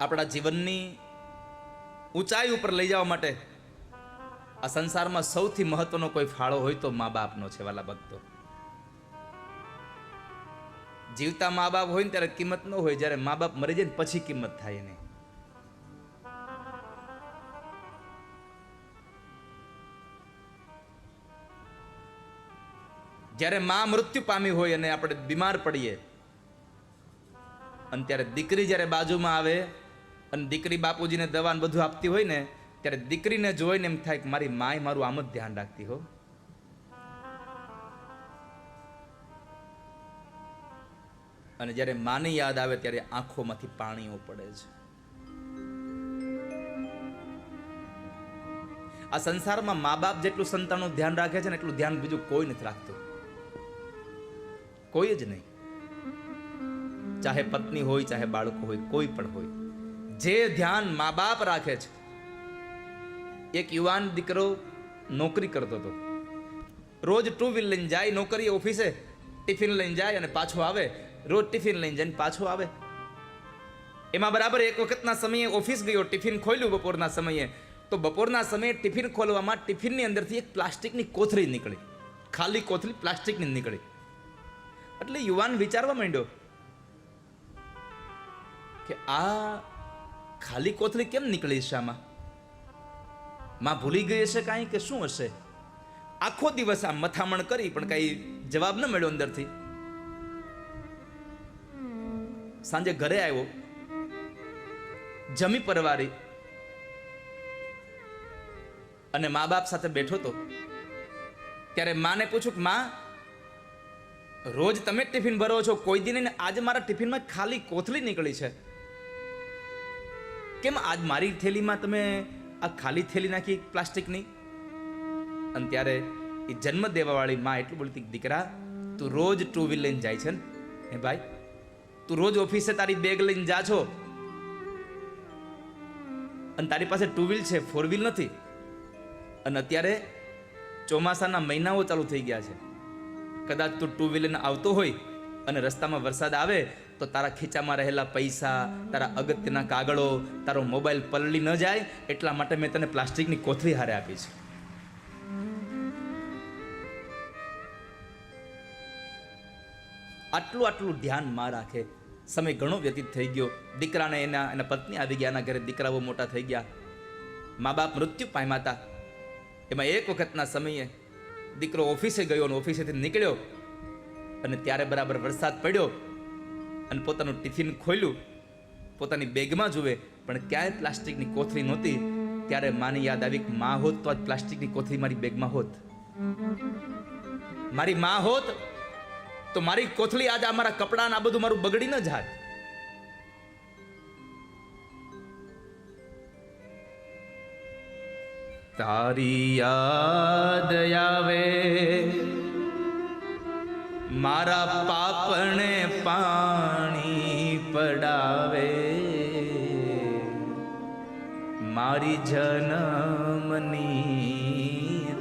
આપણા જીવનની ઊંચાઈ ઉપર લઈ જવા માટે આ સંસારમાં સૌથી મહત્વનો કોઈ ફાળો હોય તો મા બાપનો છે વાલા ભક્તો. જીવતા મા બાપ હોય ને ત્યારે કિંમત ન હોય, જ્યારે મા બાપ મરી જાય ને પછી કિંમત થાય નહીં. જ્યારે મા મૃત્યુ પામી હોય અને આપણે બીમાર પડીએ અને ત્યારે દીકરી જ્યારે બાજુમાં આવે અને દીકરી બાપુજીને દવા ને બધું આપતી હોય ને ત્યારે દીકરીને જોઈને એમ થાય કે મારી માય મારું આમ જ ધ્યાન રાખતી હો. અને જ્યારે માની યાદ આવે ત્યારે આંખોમાંથી પાણીઓ પડે છે. આ સંસારમાં મા બાપ જેટલું સંતાનનું ધ્યાન રાખે છે ને એટલું ધ્યાન બીજું કોઈ નથી રાખતું, કોઈ જ નહીં. ચાહે પત્ની હોય, ચાહે બાળકો હોય, કોઈ પણ હોય, જે ધ્યાન મા બાપ રાખે છે. એક યુવાન દીકરો નોકરી કરતો હતો. રોજ ટુ વ્હીલ લઈને જાય નોકરી, ઓફિસે ટિફિન લઈને જાય અને પાછો આવે. રોજ ટિફિન લઈને જઈને પાછો આવે. એમાં બરાબર એક વખતના સમયે ઓફિસ ગયો, ટિફિન ખોલ્યું બપોરના સમયે. તો બપોરના સમયે ટિફિન ખોલવામાં ટિફિનની અંદરથી એક પ્લાસ્ટિકની કોથળી નીકળી, ખાલી કોથળી પ્લાસ્ટિકની નીકળી. એટલે યુવાન વિચારવા માંડ્યો કે આ ખાલી કોથળી કેમ નીકળી છે આમાં? માં ભૂલી ગઈ હશે કાંઈ કે શું હશે? આખો દિવસ આ મથામણ કરી પણ કઈ જવાબ ન મળ્યો અંદરથી. સાંજે ઘરે આવ્યો, જમી પરવારી અને મા બાપ સાથે બેઠો તો ત્યારે માને પૂછું કે માં, રોજ તમે ટિફિન ભરો છો, કોઈ દિન ને આજે મારા ટિફિનમાં ખાલી કોથળી નીકળી છે, કેમ આજ મારી થેલીમાં તમે આ ખાલી થેલી નાખી પ્લાસ્ટિકની? અને ત્યારે એ જન્મ દેવાવાળી માં એટલું બોલતી, દીકરા તું રોજ ટુ વ્હીલ લઈને જાય છે ને, હે ભાઈ તું રોજ ઓફિસે તારી બેગ લઈને જા છો અને તારી પાસે ટુ વ્હીલ છે, ફોર વ્હીલ નથી. અને અત્યારે ચોમાસાના મહિનાઓ ચાલુ થઈ ગયા છે. કદાચ તું ટુ વ્હીલર આવતો હોય અને રસ્તામાં વરસાદ આવે તો તારા ખીચામાં રહેલા પૈસા, તારા અગત્યના કાગળો, તારો મોબાઈલ પલળી ન જાય એટલા માટે મેં તને પ્લાસ્ટિકની કોથળી હારે આપી છે. આટલું ધ્યાન માં રાખે. સમય ઘણો વ્યતીત થઈ ગયો. દીકરાને એના પત્ની આવી ગયા, એના ઘરે દીકરાઓ મોટા થઈ ગયા, મા બાપ મૃત્યુ પામ્યા હતા. એમાં એક વખતના સમયે દીકરો ઓફિસે ગયો અને ઓફિસેથી નીકળ્યો અને ત્યારે બરાબર વરસાદ પડ્યો અને પોતાનું ટિફિન ખોલ્યું, પોતાની બેગમાં જુએ પણ ક્યાંય પ્લાસ્ટિકની કોથળી નહોતી. ત્યારે માની યાદ આવી કે માં હોત તો આજ પ્લાસ્ટિકની કોથળી મારી બેગમાં હોત. મારી માં હોત તો મારી કોથળી આજે અમારા કપડાં આ બધું મારું બગડી ન જાત. તારી યાદ આવે મારા પાપણે પાણી પડાવે, મારી જન્મની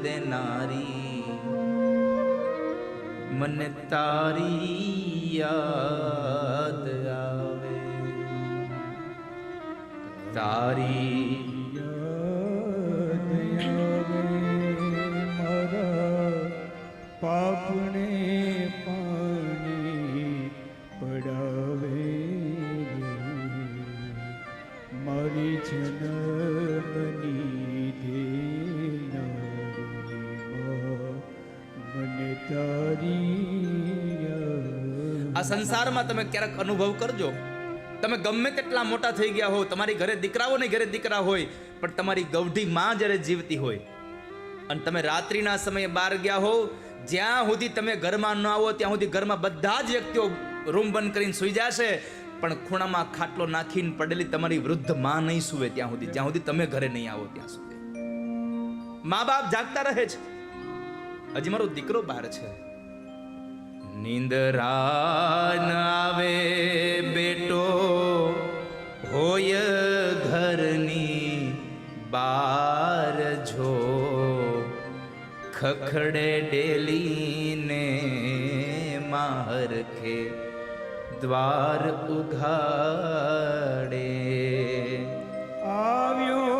દેનારી મને તારી યાદ આવે. તારી પાપને પાણી પડાવે, મારી જન્મની દેનારી મને તારી. આ સંસારમાં તમે ક્યારેક અનુભવ કરજો, તમે ગમે તેટલા મોટા થઈ ગયા હો, તમારી ઘરે દીકરાઓ ને ઘરે દીકરા હોય, પણ તમારી ગૌઢી માં જ્યારે જીવતી હોય અને તમે રાત્રિના સમયે બહાર ગયા હો, જ્યાં સુધી તમે ઘરમાં ન આવો ત્યાં સુધી ઘરમાં બધા જ વ્યક્તિઓ રૂમ બંધ કરીને સૂઈ જશે, પણ ખૂણામાં ખાટલો નાખીને પડેલી તમારી વૃદ્ધ માં નહીં સૂવે ત્યાં સુધી, જ્યાં સુધી તમે ઘરે નહીં આવો ત્યાં સુધી. મા બાપ જાગતા રહે છે. હજી મારો દીકરો બહાર છે. નિંદરા ન આવે બેટો હોય ઘરની બાર જો, ખખડે ડેલીને મારખે દ્વાર ઉઘાડે. આવ્યો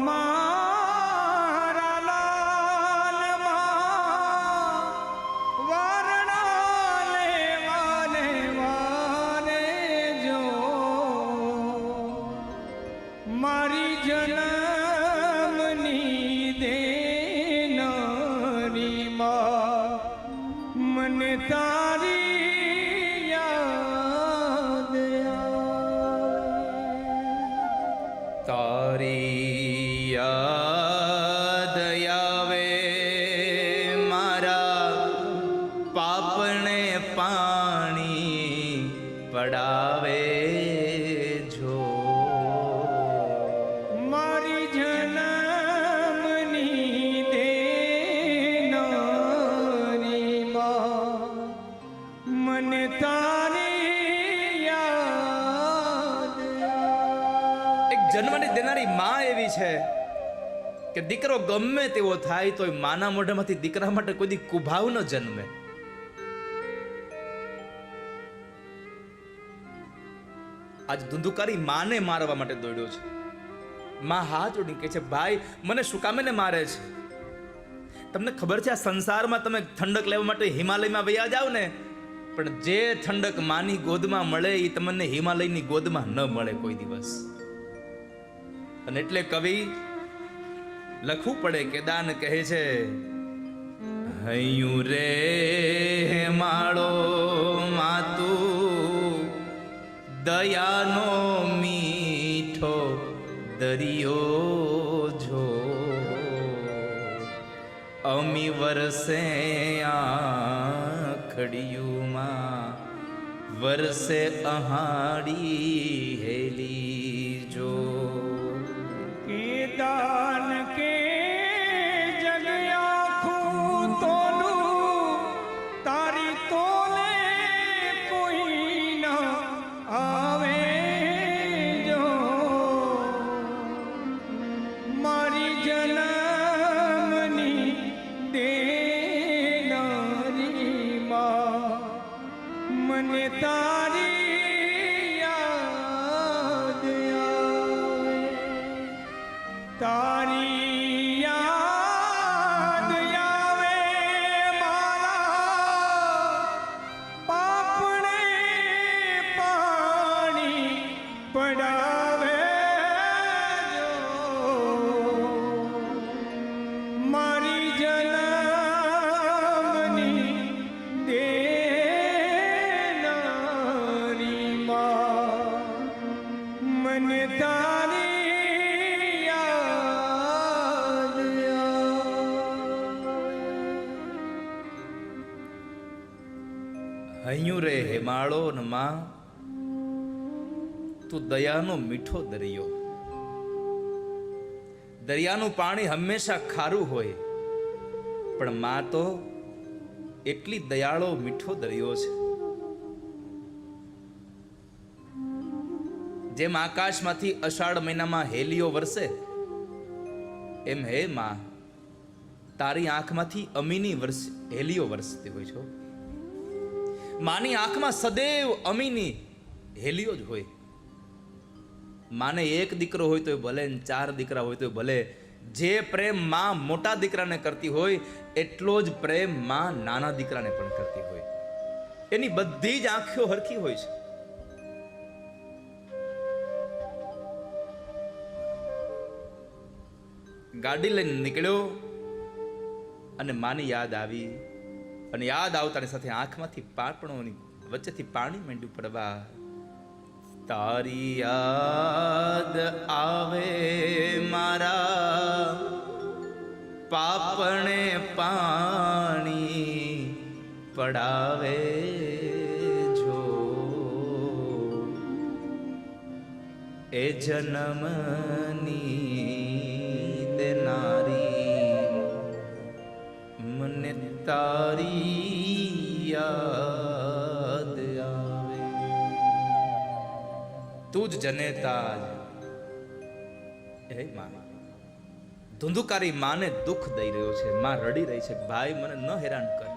મારા લાલમાં વારણા લેવાને વારે જો મારી જન્મની દેનારી માં મને તારી યાદ આવે. તારી યાદ આવે મારા પાપને પાણી પડાવે જો. મારી જન્મની દેનારી માં મને તારી યાદ આવે. એક જન્મની દેનારી માં એવી છે કે દીકરો ગમે તેવો થાય તો માના મોઢામાંથી દીકરા માટે કોઈ દી કુભાવ ન જન્મે. આજ ધુંધુકારી માને મારવા માટે દોડ્યો છે. માં હાથ જોડીને કહે છે, ભાઈ મને શું કામે ને મારે છે? તમને ખબર છે આ સંસારમાં તમે ઠંડક લેવા માટે હિમાલયમાં વયા જાવ ને, પણ જે ઠંડક માની ગોદમાં મળે એ તમને હિમાલયની ગોદમાં ન મળે કોઈ દિવસ. અને એટલે કવિ લખવું પડે કે દાન કહે છે, હૈયું રે માળો માતું દયાનો મીઠો દરિયો જો. અમી વરસે આખડિયુંમાં વરસે અહાડી હેલી જો. કે દાન કે જગ આખું તોલું તારી તોલે કોઈ ના આવે જો. મારી જન્મની દેનારી માં મને તારી યાદ આવે. તારી યાદ આવે મારા પાપને પાણી પડાવે જો. મારી જન્મની દેનારી માં મને તારી યાદ આવે. હૈયું રે હેમાળો ન માં તું દયાનો મીઠો દરિયો. દરિયાનું પાણી હંમેશા ખારું હોય, પણ માં તો એટલી દયાળો મીઠો દરિયો છે. જેમ આકાશમાંથી અષાઢ મહિનામાં હેલીઓ વરસે, એમ હે માં તારી આંખમાંથી અમીની હેલીઓ વરસતી હોય છો. માની આંખમાં સદૈવ અમીની હેલીઓ જ હોય. માને એક દીકરો હોય તો ભલે, ચાર દીકરા હોય તો ભલે, જે પ્રેમ માં મોટા દીકરાને કરતી હોય એટલો જ પ્રેમ માં નાના દીકરાને પણ કરતી હોય. એની બધી જ આંખો હરખી હોય છે. ગાડી લઈને નીકળ્યો અને માની યાદ આવી, અને યાદ આવતાની સાથે આંખમાંથી પાપણોની વચ્ચેથી પાણી માંડ્યું પડવા. તારી યાદ આવે મારા પાપણે પાણી પડાવે જો. એ જન્મની દેનારી મને તારી યાદ આવે. તું જ જનેતા હે માં. ધુંધુકારી માને દુઃખ દઈ રહ્યો છે. માં રડી રહી છે, ભાઈ મને ન હેરાન કર.